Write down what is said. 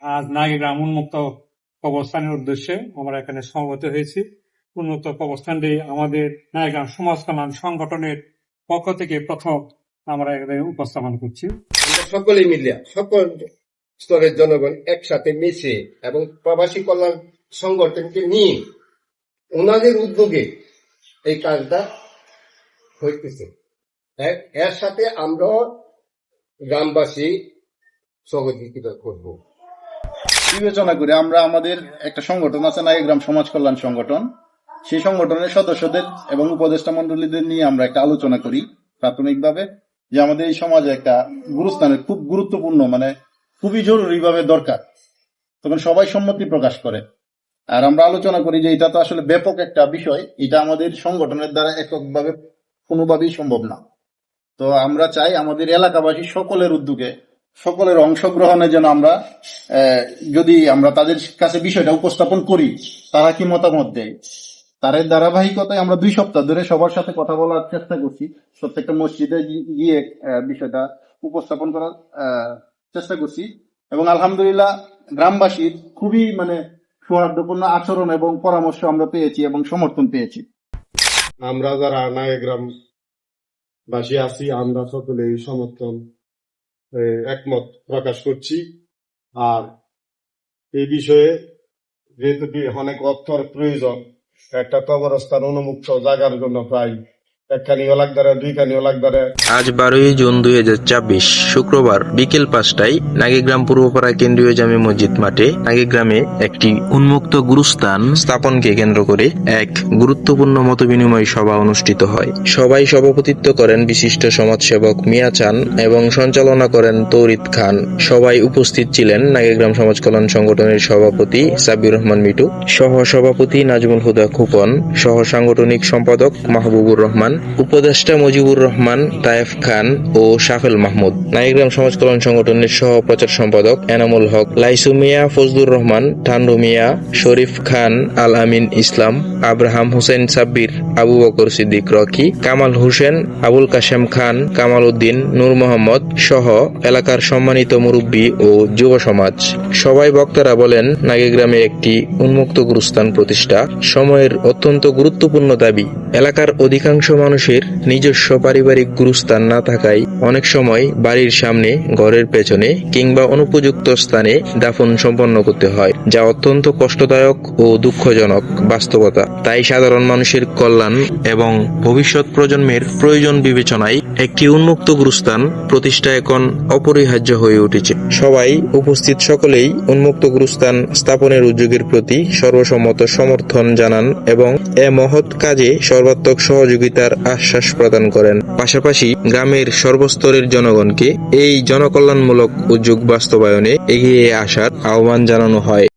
আজ নাগিগ্রাম উন্মুক্ত কবরস্থানের উদ্দেশ্যে আমরা এখানে সমবেত হয়েছি। উন্মুক্ত কবরস্থানটি আমাদের নাগিগ্রাম সমাজ কল্যাণ সংগঠনের পক্ষ থেকে প্রথম আমরা এখানে উপস্থাপন করছি। আমরা সকলে মিলিয়া সকল স্তরের জনগণ একসাথে মিশে এবং প্রবাসী কল্যাণ সংগঠনকে নিয়ে ওনাদের উদ্যোগে এই কাজটা হইতেছে। এর সাথে আমরা গ্রামবাসী সহযোগিতা করব। বিবেচনা করে আমরা আমাদের একটা সংগঠন আছে নাগিগ্রাম সমাজ কল্যাণ সংগঠন, সেই সংগঠনের সদস্যদের এবং উপদেষ্টা মন্ডলীদের নিয়ে আমরা একটা আলোচনা করি প্রাথমিকভাবে যে আমাদের এই সমাজে একটা গুরুস্থানের খুব গুরুত্বপূর্ণ মানে খুবই জরুরি ভাবে দরকার। তখন সবাই সম্মতি প্রকাশ করে আর আমরা আলোচনা করি যে এটা তো আসলে ব্যাপক একটা বিষয়, এটা আমাদের সংগঠনের দ্বারা এককভাবে কোনোভাবেই সম্ভব না। তো আমরা চাই আমাদের এলাকাবাসী সকলের উদ্যোগে সকলের অংশগ্রহণে যেন আমরা যদি আমরা তাদের কাছে বিষয়টা উপস্থাপন করি তারা কি মতামত দেয়, তার ধারাবাহিকতায় আমরা 2 সপ্তাহ ধরে সবার সাথে কথা বলার চেষ্টা করছি। প্রত্যেকটা মসজিদে গিয়ে বিষয়টা উপস্থাপন করার চেষ্টা করছি এবং আলহামদুলিল্লাহ গ্রামবাসীর খুবই মানে সৌহার্দ্যপূর্ণ আচরণ এবং পরামর্শ আমরা পেয়েছি এবং সমর্থন পেয়েছি। আমরা যারা নাগিগ্রাম বাসী আছি আমরা সকলে এই সমর্থন একমত প্রকাশ করছি। আর এই বিষয়ে যেহেতু অনেক অর্থের প্রয়োজন, একটা কবরস্থান উন্মুক্ত জায়গার জন্য প্রায় একখানিও লাগদারে 2খানিও লাগদারে। আজ 12ই জুন 2024 শুক্রবার বিকেল 5টায় নাগিগ্রাম পূর্বপাড়া কেন্দ্রীয় জামে মসজিদ মাঠে নাগিগ্রামে একটি উন্মুক্ত গুরুস্থান স্থাপনকে কেন্দ্র করে এক গুরুত্বপূর্ণ মতবিনিময় সভা অনুষ্ঠিত হয়। সভায় সভাপতিত্ব করেন বিশিষ্ট সমাজসেবক মিয়া চান এবং সঞ্চালনা করেন তৌরিদ খান। সভায় উপস্থিত ছিলেন নাগিগ্রাম সমাজ কল্যাণ সংগঠনের সভাপতি সাব্বির রহমান মিটু, সহ সভাপতি নাজমুল হুদা খোকন, সহ সাংগঠনিক সম্পাদক মাহবুবুর রহমান, উপদেষ্টা মুজিবুর রহমান, তায়েফ খান ও শাফেল মাহমুদ, নাগিগ্রাম সমাজ কল্যাণ সংগঠনের সহ প্রচার সম্পাদক এনামুল হক, লাইসু মিয়া, ফজলুর রহমান, ঠান্ডু মিয়া, শরীফ খান, আল আমিন ইসলাম, আব্রাহাম হোসেন সাব্বির, আবু বকর সিদ্দিক রকি, কামাল হোসেন, আবুল কাশেম খান, কামাল উদ্দিন, নূর মোহাম্মদ সহ এলাকার সম্মানিত মুরব্বী ও যুব সমাজ। সবাই বক্তারা বলেন, নাগিগ্রামে একটি উন্মুক্ত গুরুস্থান প্রতিষ্ঠা সময়ের অত্যন্ত গুরুত্বপূর্ণ দাবি। এলাকার অধিকাংশ মানুষের নিজস্ব পারিবারিক গুরুস্থান না থাকায় অনেক সময় বাড়ির সামনে, ঘরের পেছনে কিংবা অনুপযুক্ত স্থানে দাফন সম্পন্ন করতে হয়, যা অত্যন্ত কষ্টদায়ক ও দুঃখজনক বাস্তবতা। তাই সাধারণ মানুষের কল্যাণ এবং ভবিষ্যৎ প্রজন্মের প্রয়োজন বিবেচনায় একটি উন্মুক্ত গুরুস্থান প্রতিষ্ঠা এখন অপরিহার্য হয়ে উঠেছে। সবাই উপস্থিত সকলেই উন্মুক্ত গুরুস্থান স্থাপনের উদ্যোগের প্রতি সর্বসম্মত সমর্থন জানান এবং এ মহৎ কাজে সর্বাত্মক সহযোগিতার আশ্বাস প্রদান করেন। পাশাপাশি গ্রামের সর্বস্তরের জনগণকে এই জনকল্যাণমূলক উদ্যোগ বাস্তবায়নে এগিয়ে আসার আহ্বান জানানো হয়।